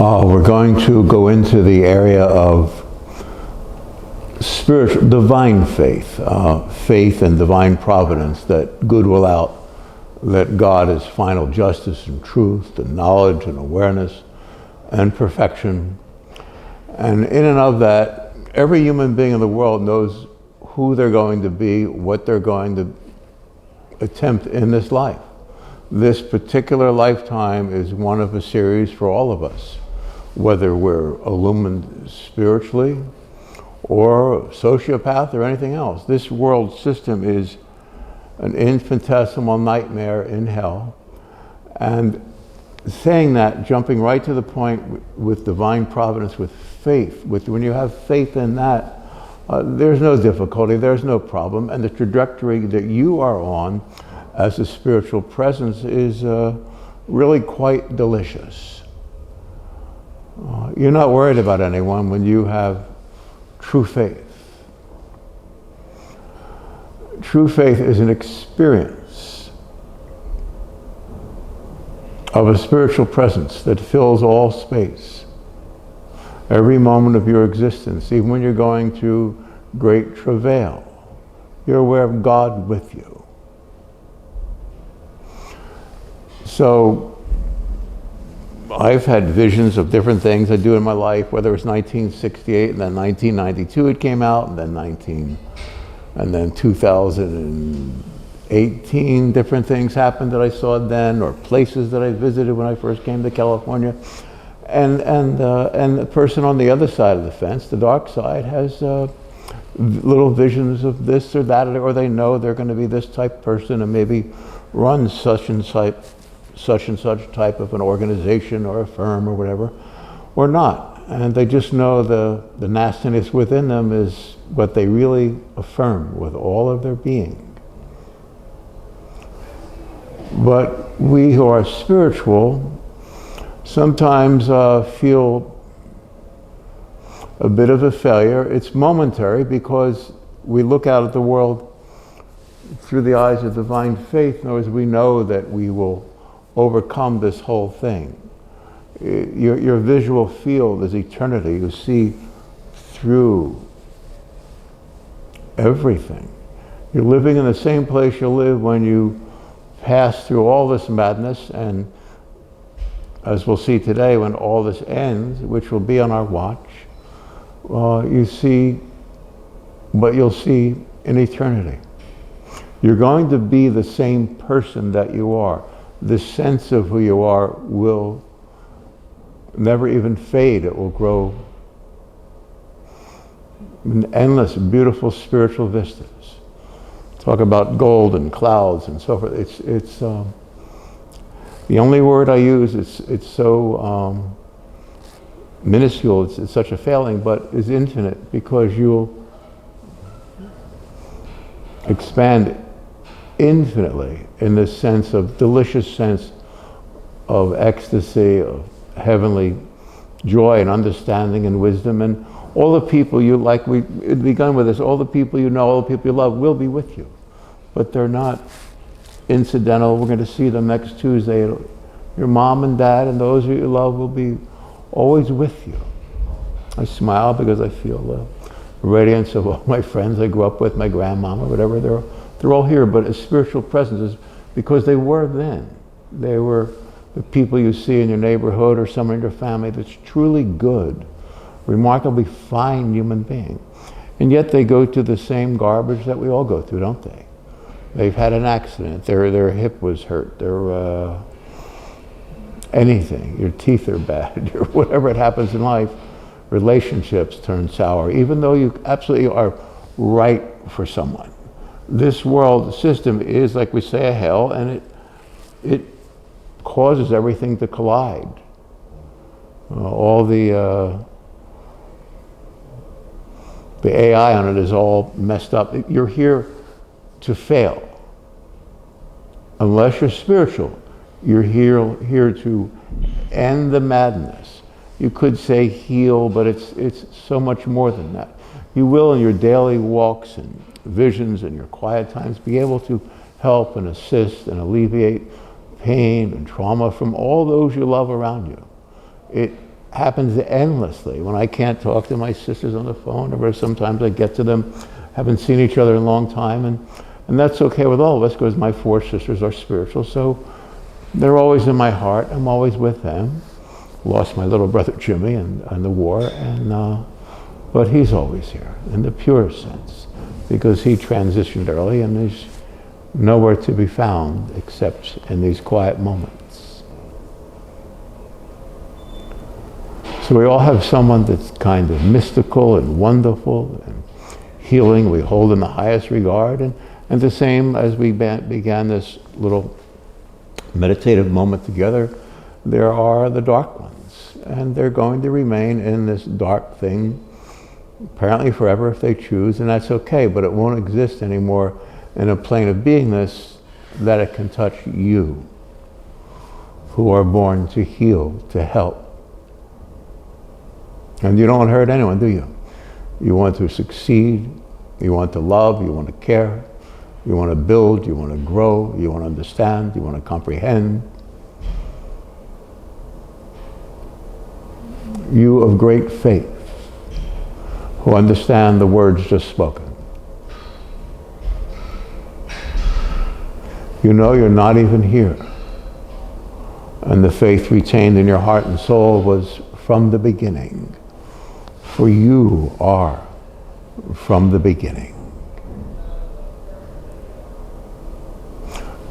We're going to go into the area of spiritual, divine faith, faith in divine providence, that good will out, that God is final justice and truth and knowledge and awareness and perfection. And in and of that, every human being in the world knows who they're going to be, what they're going to attempt in this life. This particular lifetime is one of a series for all of us, whether we're illumined spiritually or sociopath or anything else. This world system is an infinitesimal nightmare in hell. And saying that, jumping right to the point with divine providence, with faith, when you have faith in that, there's no difficulty, there's no problem, and the trajectory that you are on as a spiritual presence is really quite delicious. You're not worried about anyone when you have true faith. True faith is an experience of a spiritual presence that fills all space, every moment of your existence. Even when you're going through great travail, you're aware of God with you. So I've had visions of different things I do in my life, whether it's 1968 and then 1992 it came out, and then 2018, different things happened that I saw then, or places that I visited when I first came to California. And the person on the other side of the fence, the dark side, has little visions of this or that, or they know they're going to be this type person and maybe run such and such type of an organization or a firm or whatever, or not. And they just know the nastiness within them is what they really affirm with all of their being. But we who are spiritual sometimes feel a bit of a failure. It's momentary because we look out at the world through the eyes of divine faith, in other words, we know that we will overcome this whole thing. Your visual field is eternity. You see through everything. You're living in the same place you live when you pass through all this madness, and as we'll see today, when all this ends, which will be on our watch, you see what you'll see in eternity. You're going to be the same person that you are. The sense of who you are will never even fade. It will grow in endless, beautiful spiritual vistas. Talk about gold and clouds and so forth. It's the only word I use. It's so minuscule. It's such a failing, but is infinite, because you'll expand infinitely in this sense of delicious sense of ecstasy, of heavenly joy and understanding and wisdom. And all the people you, like we begun with this, all the people you know, all the people you love will be with you. But they're not incidental. We're going to see them next Tuesday. Your mom and dad and those you love will be always with you. I smile because I feel the radiance of all my friends I grew up with, my grandmama, whatever, they're all here, but as spiritual presences, because they were then. They were the people you see in your neighborhood or someone in your family that's truly good, remarkably fine human being. And yet they go through the same garbage that we all go through, don't they? They've had an accident, their hip was hurt, their anything, your teeth are bad, or whatever it happens in life, relationships turn sour, even though you absolutely are right for someone. This world system is, like we say, a hell, and it causes everything to collide. All the AI on it is all messed up. You're here to fail. Unless you're spiritual, you're here to end the madness. You could say heal, but it's so much more than that. You will, in your daily walks and visions and your quiet times, be able to help and assist and alleviate pain and trauma from all those you love around you. It happens endlessly. When I can't talk to my sisters on the phone, or sometimes I get to them, haven't seen each other in a long time, and that's okay with all of us because my 4 sisters are spiritual, so they're always in my heart. I'm always with them. Lost my little brother Jimmy in the war, but he's always here in the purest sense because he transitioned early and is nowhere to be found except in these quiet moments. So we all have someone that's kind of mystical and wonderful and healing we hold in the highest regard, and the same as we began this little meditative moment together, there are the dark ones, and they're going to remain in this dark thing apparently forever if they choose, and that's okay, but it won't exist anymore in a plane of beingness that it can touch you, who are born to heal, to help. And you don't want to hurt anyone, do you? You want to succeed, you want to love, you want to care, you want to build, you want to grow, you want to understand, you want to comprehend. You of great faith, who understand the words just spoken. You know you're not even here. And the faith retained in your heart and soul was from the beginning. For you are from the beginning.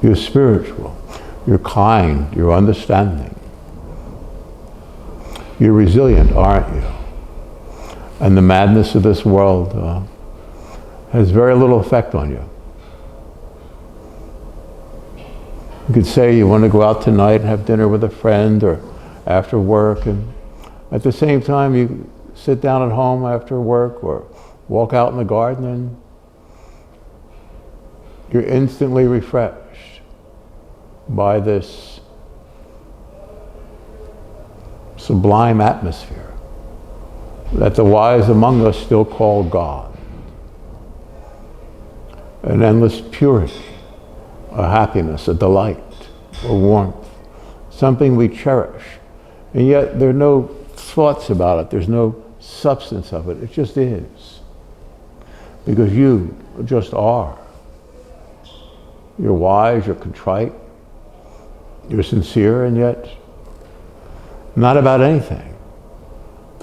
You're spiritual, you're kind, you're understanding. You're resilient, aren't you? And the madness of this world has very little effect on you. You could say you want to go out tonight and have dinner with a friend or after work, and at the same time you sit down at home after work or walk out in the garden and you're instantly refreshed by this sublime atmosphere that the wise among us still call God. An endless purity, a happiness, a delight, a warmth, something we cherish. And yet there are no thoughts about it, there's no substance of it, it just is. Because you just are. You're wise, you're contrite, you're sincere, and yet not about anything.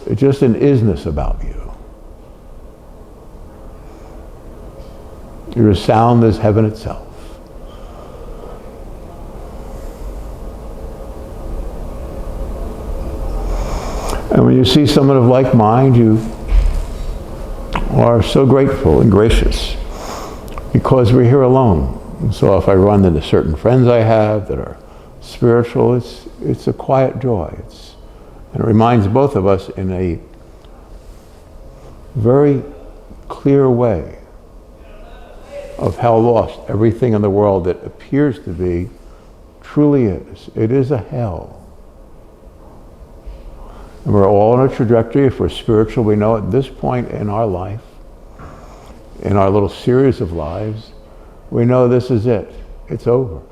It's just an isness about you. You're as sound as heaven itself. And when you see someone of like mind, you are so grateful and gracious because we're here alone. And so if I run into certain friends I have that are spiritual, it's a quiet joy. And it reminds both of us in a very clear way of how lost everything in the world that appears to be truly is. It is a hell. And we're all on a trajectory. If we're spiritual, we know at this point in our life, in our little series of lives, we know this is it. It's over.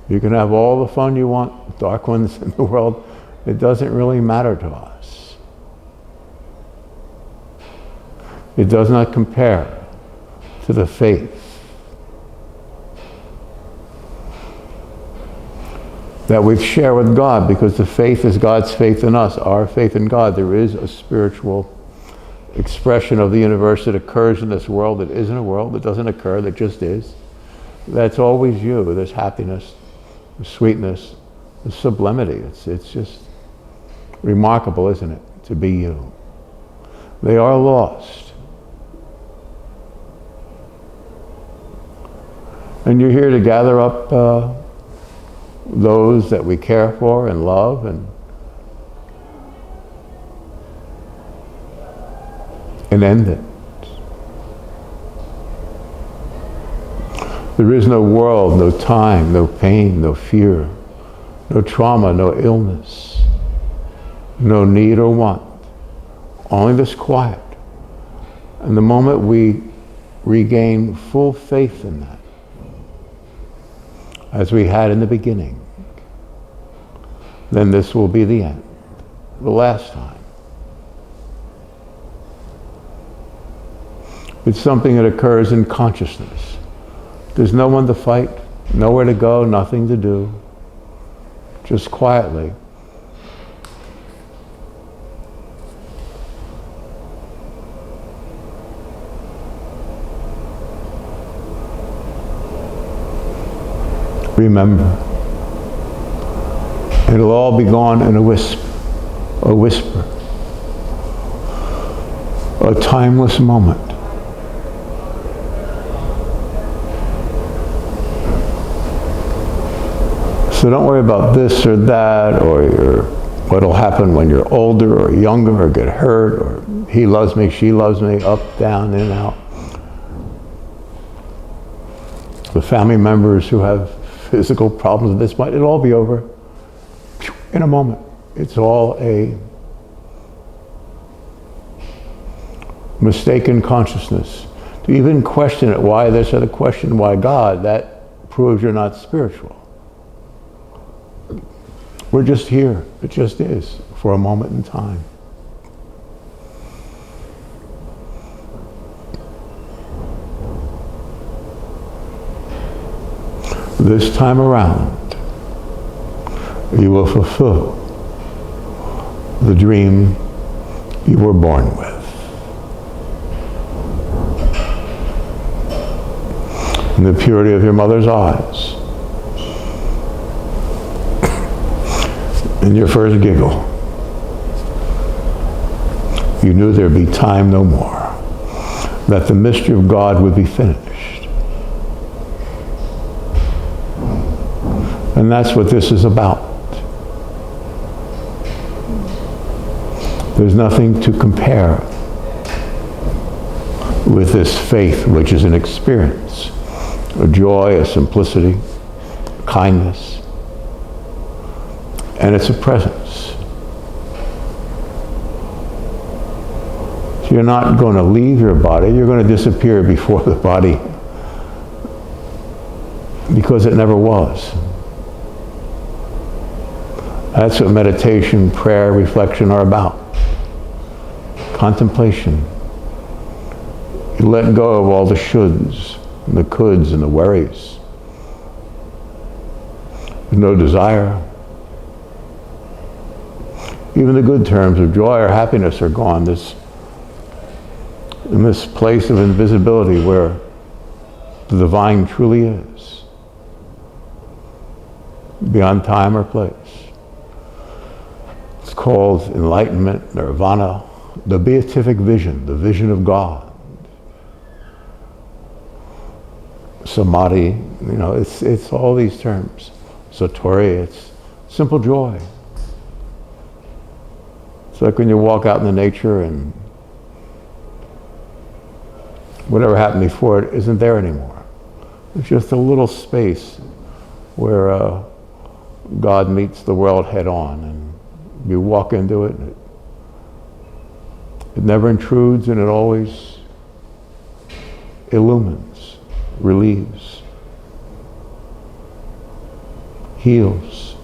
You can have all the fun you want, dark ones in the world. It doesn't really matter to us. It does not compare to the faith that we share with God, because the faith is God's faith in us, our faith in God. There is a spiritual expression of the universe that occurs in this world that isn't a world, that doesn't occur, that just is. That's always you. There's happiness, there's sweetness, there's sublimity. It's just remarkable, isn't it, to be you. They are lost. And you're here to gather up those that we care for and love, and end it. There is no world, no time, no pain, no fear, no trauma, no illness, no need or want, only this quiet. And the moment we regain full faith in that, as we had in the beginning, then this will be the end, the last time. It's something that occurs in consciousness. There's no one to fight, nowhere to go, nothing to do. Just quietly. Remember, it'll all be gone in a whisper, a timeless moment. So don't worry about this or that, or what'll happen when you're older or younger or get hurt, or he loves me, she loves me, up, down, in, out. The family members who have physical problems at this point, it'll all be over in a moment. It's all a mistaken consciousness. To even question it, why this, or to question why God, that proves you're not spiritual. We're just here. It just is, for a moment in time. This time around, you will fulfill the dream you were born with. In the purity of your mother's eyes, in your first giggle, you knew there'd be time no more, that the mystery of God would be finished. And that's what this is about. There's nothing to compare with this faith, which is an experience, a joy, a simplicity, a kindness, and it's a presence. So you're not going to leave your body, you're going to disappear before the body, because it never was. That's what meditation, prayer, reflection are about. Contemplation. You let go of all the shoulds, and the coulds, and the worries. There's no desire. Even the good terms of joy or happiness are gone. In this place of invisibility where the divine truly is, beyond time or place. It's called enlightenment, nirvana, the beatific vision, the vision of God. Samadhi, it's all these terms. Satori, it's simple joy. It's like when you walk out in the nature and whatever happened before it isn't there anymore. It's just a little space where God meets the world head on, and you walk into it, and it never intrudes, and it always illumines, relieves, heals.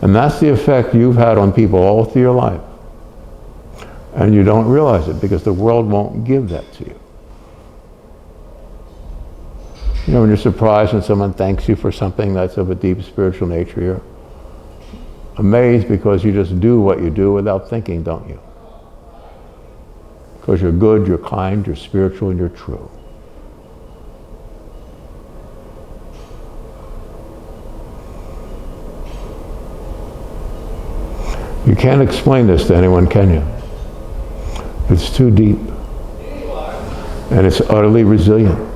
And that's the effect you've had on people all through your life. And you don't realize it because the world won't give that to you. When you're surprised when someone thanks you for something that's of a deep spiritual nature, you're amazed because you just do what you do without thinking, don't you? Because you're good, you're kind, you're spiritual, and you're true. You can't explain this to anyone, can you? It's too deep. And it's utterly resilient.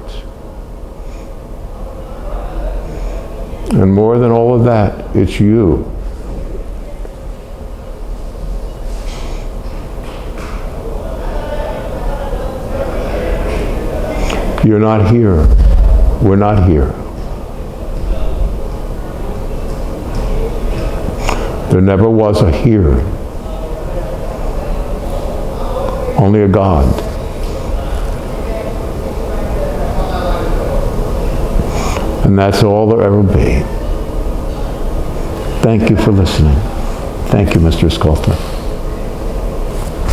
And more than all of that, it's you. You're not here. We're not here. There never was a here. Only a God. And that's all there ever be. Thank you for listening. Thank you, Mr. Skoltner.